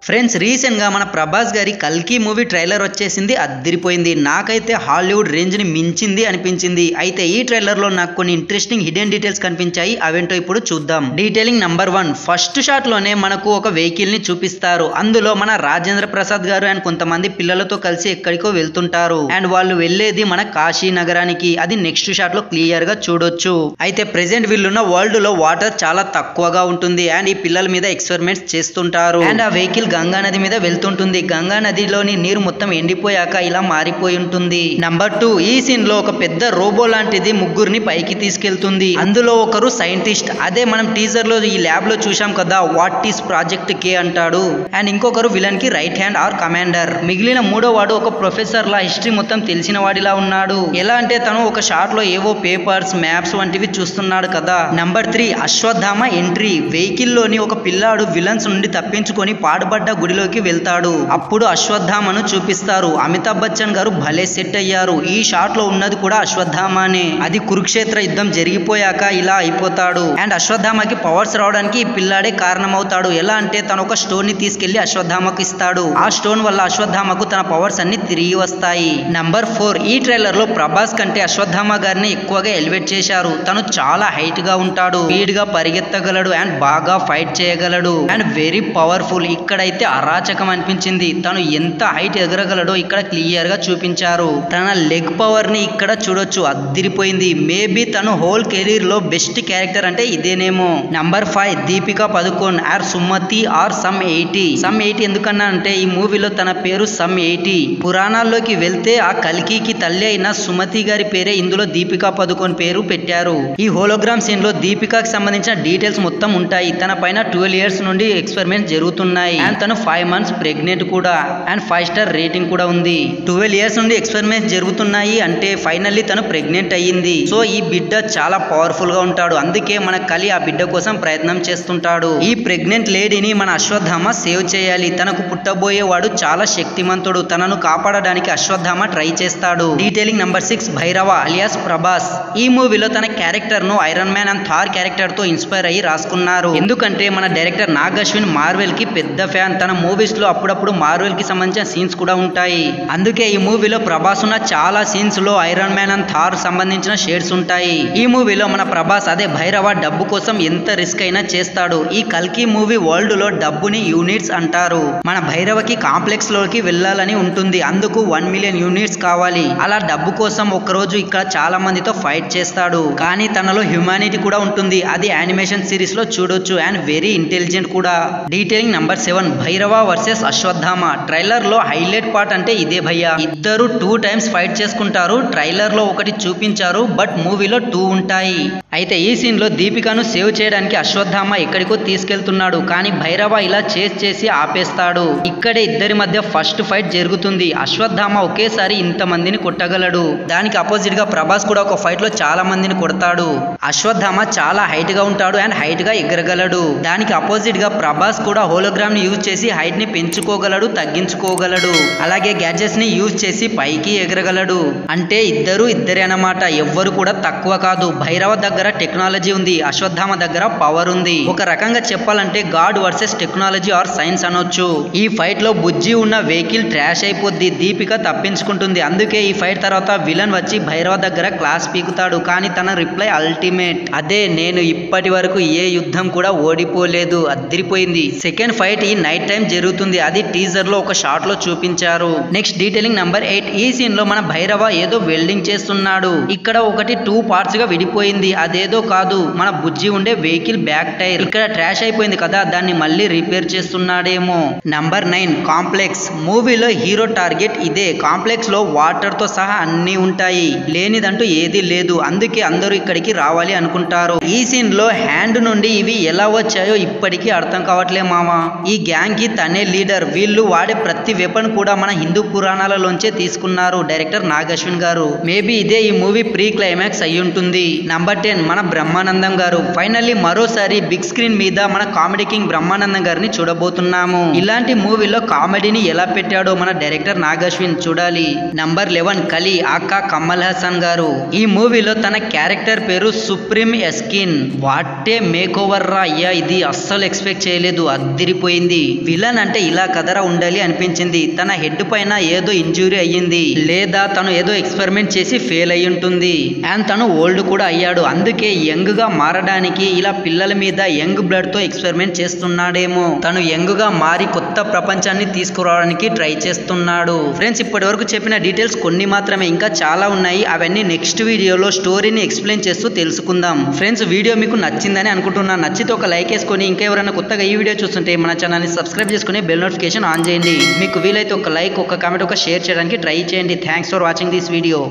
Friends, recent గా మన ప్రభాస్ గారి కల్కి మూవీ ట్రైలర్ వచ్చేసింది. అద్దిరిపోయింది. నాకైతే హాలీవుడ్ రేంజ్ ని మించింది అనిపించింది. అయితే ఈ ట్రైలర్ లో నాకు కొన్ని ఇంట్రెస్టింగ్ హిడెన్ డీటెయిల్స్ కనిపించాయి. అవేంటో ఇప్పుడు చూద్దాం. డీటెయిలింగ్ నంబర్ 1, ఫస్ట్ షాట్ లోనే మనకు ఒక వెహికల్ ని చూపిస్తారు. అందులో మన రాజేంద్ర ప్రసాద్ గారు అండ్ కొంతమంది పిల్లలతో కలిసి ఎక్కడికో వెళ్తుంటారు. అండ్ వాళ్ళు వెళ్లేది మన కాశీ నగరానికి. అది నెక్స్ట్ షాట్ లో క్లియర్ గా చూడొచ్చు. అయితే ప్రెసెంట్ వీళ్ళున్న వరల్డ్ లో వాటర్ చాలా తక్కువగా ఉంటుంది. అండ్ ఈ పిల్లల మీద ఎక్స్పెరిమెంట్స్ చేస్తుంటారు. అండ్ ఆ వెహికల్ గంగా నది మీద వెళ్తుంటుంది. గంగా నదిలోని నీరు మొత్తం ఎండిపోయాక ఇలా మారిపోయి ఉంటుంది. నంబర్ 2, ఈ సీన్ లో ఒక పెద్ద రోబో లాంటిది ముగ్గురిని పైకి తీసుకెళ్తుంది. అందులో ఒకరు సైంటిస్ట్. అదే మనం టీజర్ లో ఈ ల్యాబ్ లో చూసాం కదా, వాట్ ఈస్ ప్రాజెక్ట్ కే అంటాడు. అండ్ ఇంకొకరు విలన్ కి రైట్ హ్యాండ్ ఆర్ కమాండర్. మిగిలిన మూడో వాడు ఒక ప్రొఫెసర్ లా హిస్టరీ మొత్తం తెలిసిన వాడిలా ఉన్నాడు. ఎలా అంటే తను ఒక షాట్ లో ఏవో పేపర్స్, మ్యాప్స్ వంటివి చూస్తున్నాడు కదా. Number 3, Ashwatthama entry. వెహికల్ లోని ఒక పిల్లాడు విలన్స్ నుండి తప్పించుకొని పాడుపడ్డ గుడిలోకి వెళ్తాడు. అప్పుడు అశ్వత్థామను చూపిస్తారు. అమితాబ్ బచ్చన్ గారు భలే సెట్ అయ్యారు. ఈ షాట్ లో ఉన్నది కూడా అశ్వత్థామనే. అది కురుక్షేత్ర యుద్ధం జరిగిపోయాక ఇలా అయిపోతాడు. అండ్ అశ్వత్థామకి పవర్స్ రావడానికి ఈ పిల్లాడే కారణమవుతాడు. ఎలా అంటే తను ఒక స్టోన్ ని తీసుకెళ్లి అశ్వత్థామకు ఇస్తాడు. ఆ స్టోన్ వల్ల అశ్వత్థామకు తన పవర్స్ అన్ని తిరిగి వస్తాయి. నంబర్ 4, ఈ ట్రైలర్ లో ప్రభాస్ కంటే అశ్వత్థామ గారిని ఎక్కువగా ఎలివేట్ చేశారు. తను చాలా హైట్ గా ఉంటాడు, స్పీడ్ గా పరిగెత్తగలడు అండ్ బాగా ఫైట్ చేయగలడు అండ్ వెరీ పవర్ఫుల్. ఇక్కడైతే అరాచకం అనిపించింది. తను ఎంత హైట్ ఎగరగలడో ఇక్కడ క్లియర్ గా చూపించారు. తన లెగ్ పవర్ ని ఇక్కడ చూడొచ్చు. అద్దిరిపోయింది. మేబీ తను హోల్ కెరీర్ లో బెస్ట్ క్యారెక్టర్ అంటే ఇదేనేమో. Number 5, Deepika Padukone or Sumathi or SUM 80 ఎందుకన్నా అంటే ఈ మూవీలో తన పేరు సమ్ 80. పురాణాల్లోకి వెళ్తే ఆ కల్కికి తల్లి అయిన సుమతి గారి పేరే ఇందులో దీపికా పదుకోన్ పేరు పెట్టారు. ఈ హోలోగ్రామ్ సీన్ లో దీపికాకి సంబంధించిన డీటెయిల్స్ మొత్తం ఉంటాయి. తన పైన 12 years నుండి ఎక్స్పెరిమెంట్స్ జరుగుతున్నాయి. అండ్ తను 5 months ప్రెగ్నెంట్ కూడా. అండ్ 5 star రేటింగ్ కూడా ఉంది. 12 years నుండి ఎక్స్పెరిమెంట్స్ జరుగుతున్నాయి అంటే ఫైనల్లీ తను ప్రెగ్నెంట్ అయ్యింది. సో ఈ బిడ్డ చాలా పవర్ఫుల్ గా ఉంటాడు. అందుకే మన కలి ఆ బిడ్డ కోసం ప్రయత్నం చేస్తుంటాడు. ఈ ప్రెగ్నెంట్ లేడీని మన అశ్వత్థామ సేవ్ చేయాలి. తనకు పుట్టబోయేవాడు చాలా శక్తిమంతుడు. తనను కాపాడడానికి అశ్వత్థామ ట్రై చేస్తాడు. Detailing number 6, Bhairava alias Prabhas. ఈ మూవీలో తన క్యారెక్టర్ ను Iron Man and Thor character తో ఇన్స్పైర్ అయ్యి రాసుకున్నారు. ఎందుకంటే మన డైరెక్టర్ నాగ్ అశ్విన్ మార్వెల్ కి పెద్ద ఫ్యాన్. తన మూవీస్ లో అప్పుడప్పుడు మార్వెల్ కి సంబంధించిన సీన్స్ కూడా ఉంటాయి. అందుకే ఈ మూవీలో ప్రభాస్ ఉన్న చాలా సీన్స్ లో ఐరన్ మ్యాన్ అండ్ థార్ సంబంధించిన షేడ్స్ ఉంటాయి. ఈ మూవీలో మన ప్రభాస్ అదే భైరవ డబ్బు కోసం ఎంత రిస్క్ అయినా చేస్తాడు. ఈ కల్కి మూవీ వరల్డ్ లో డబ్బుని యూనిట్స్ అంటారు. మన భైరవకి కాంప్లెక్స్ లోకి వెళ్ళాలని ఉంటుంది. అందుకు 1 million యూనిట్స్ కావాలి. అలా డబ్బు కోసం ఒకరోజు ఇక్కడ చాలా మందితో ఫైట్ చేస్తాడు. కానీ తనలో హ్యూమానిటీ కూడా ఉంటుంది. అది యానిమేషన్ సిరీస్ లో చూడొచ్చు. అండ్ వెరీ ఇంటెలిజెంట్ కూడా. Detailing number 7, Bhairava versus Ashwatthama. Trailer లో హైలైట్ పార్ట్ అంటే ఇదే భయ్యా. ఇద్దరు 2 times ఫైట్ చేసుకుంటారు. ట్రైలర్ లో ఒకటి చూపించారు, బట్ మూవీలో 2 ఉంటాయి. అయితే ఈ సీన్ లో దీపికను సేవ్ చేయడానికి అశ్వత్థామ ఎక్కడికో తీసుకెళ్తున్నాడు. కానీ భైరవ ఇలా చేసి ఆపేస్తాడు. ఇక్కడే ఇద్దరి మధ్య ఫస్ట్ ఫైట్ జరుగుతుంది. అశ్వత్థామ ఒకేసారి ఇంత మందిని కొట్టగలడు. దానికి అపోజిట్ గా ప్రభాస్ కూడా ఒక ఫైట్ లో చాలా మందిని కొడతాడు. అశ్వత్థామ చాలా హైట్ గా ఉంటాడు అండ్ హైట్ గా ఎగరగలడు. దానికి అపోజిట్ గా ప్రభాస్ కూడా హోలోగ్రామ్ ని యూజ్ చేసి హైట్ ని పెంచుకోగలడు, తగ్గించుకోగలడు. అలాగే గ్యాడ్జెట్స్ ని యూజ్ చేసి పైకి ఎగరగలడు. అంటే ఇద్దరే అన్నమాట. ఎవ్వరు కూడా తక్కువ కాదు. భైరవ దగ్గర టెక్నాలజీ ఉంది, అశ్వత్థామ దగ్గర పవర్ ఉంది. ఒక రకంగా చెప్పాలంటే God versus technology are science అనొచ్చు. ఈ ఫైట్ లో బుజ్జి ఉన్న వెహికల్ ట్రాష్ అయిపోద్ది. దీపిక తప్పించుకుంటుంది. అందుకే ఈ ఫైట్ తర్వాత విలన్ వచ్చి భైరవ దగ్గర క్లాస్ పీకుతాడు. కానీ తన రిప్లై అల్టిమేట్. అదే, నేను ఇప్పటి వరకు ఏ యుద్ధం కూడా ఓడిపోలేదు. అదిరిపోయింది. సెకండ్ ఫైట్ ఈ నైట్ టైం జరుగుతుంది. అది టీజర్ లో ఒక షాట్ లో చూపించారు. నెక్స్ట్ డీటెయిలింగ్ నంబర్ 8, ఈ సీన్ లో మన భైరవ ఏదో వెల్డింగ్ చేస్తున్నాడు. ఇక్కడ ఒకటి 2 parts గా విడిపోయింది. అదేదో కాదు, మన బుజ్జి ఉండే వెహికల్ బ్యాక్ టైర్ ఇక్కడ ట్రాష్ అయిపోయింది కదా, దాన్ని మళ్ళీ రిపేర్ చేస్తున్నాడేమో. Number 9, complex. మూవీలో హీరో టార్గెట్ ఇదే. కాంప్లెక్స్ లో వాటర్ తో సహా అన్ని ఉంటాయి. లేనిదంటూ ఏది లేదు. అందుకే అందరూ ఇక్కడికి రావాలి అనుకుంటారు. ఈ సీన్ లో హ్యాండ్ నుండి ఇవి ఎలా వచ్చాయో ఇప్పటికీ అర్థం కావట్లే మామా. ఈ గ్యాంగ్ కి తనే లీడర్. వీళ్ళు వాడే ప్రతి వెపన్ కూడా మన హిందూ పురాణాలలోంచే తీసుకున్నారు డైరెక్టర్ నాగ్ అశ్విన్ గారు. మేబీ ఇదే ఈ మూవీ ప్రీ క్లైమాక్స్ అయి ఉంటుంది. నంబర్ 10, మన బ్రహ్మానందం గారు. ఫైనల్లీ మరోసారి బిగ్ స్క్రీన్ మీద మన కామెడీ కింగ్ బ్రహ్మానందం గారిని చూడబోతున్నాము. ఇలాంటి మూవీలో కామెడీని ఎలా పెట్టాడో మన డైరెక్టర్ నాగ్ అశ్విన్ చూడాలి. నంబర్ 11, కలి అక్క కమల్ హాసన్ గారు. ఈ మూవీలో తన క్యారెక్టర్ పేరు సుప్రీం ఎస్కిన్. వాటే మేక్ ఓవర్ రా అయ్యా. ఇది అస్సలు ఎక్స్పెక్ట్ చేయలేదు. అద్దిరిపోయింది. విలన్ అంటే ఇలా కదరా ఉండాలి అనిపించింది. తన హెడ్ పైన ఏదో ఇంజురీ అయ్యింది, లేదా తను ఏదో ఎక్స్పెరిమెంట్ చేసి ఫెయిల్ అయ్యి ఉంటుంది. అండ్ తను ఓల్డ్ కూడా అయ్యాడు, అందుకే యంగ్ గా మారడానికి ఇలా పిల్లల మీద యంగ్ బ్లడ్ తో ఎక్స్పెరిమెంట్ చేస్తున్నాడేమో. తను యంగ్ గా మారి కొత్త ప్రపంచాన్ని తీసుకురావడానికి ట్రై చేస్తున్నాడు. ఫ్రెండ్స్, ఇప్పటి వరకు చెప్పిన డీటెయిల్స్ కొన్ని మాత్రమే, ఇంకా చాలా ఉన్నాయి. అవన్నీ నెక్స్ట్ వీడియోలో స్టోరీని ఎక్స్ప్లెయిన్ చేస్తూ తెలుసుకుందాం. ఫ్రెండ్స్, వీడియో మీకు నచ్చిందని అనుకుంటున్నా. నచ్చితే ఒక లైక్ వేసుకొని, ఇంకా ఎవరైనా కొత్తగా ఈ వీడియో చూస్తుంటే మన ఛానల్ని సబ్స్క్రైబ్ చేసుకుని బెల్ నోటిఫికేషన్ ఆన్ చేయండి. మీకు వీలైతే ఒక లైక్, ఒక కామెంట్, ఒక షేర్ చేయడానికి ట్రై చేయండి. Thanks for watching this video.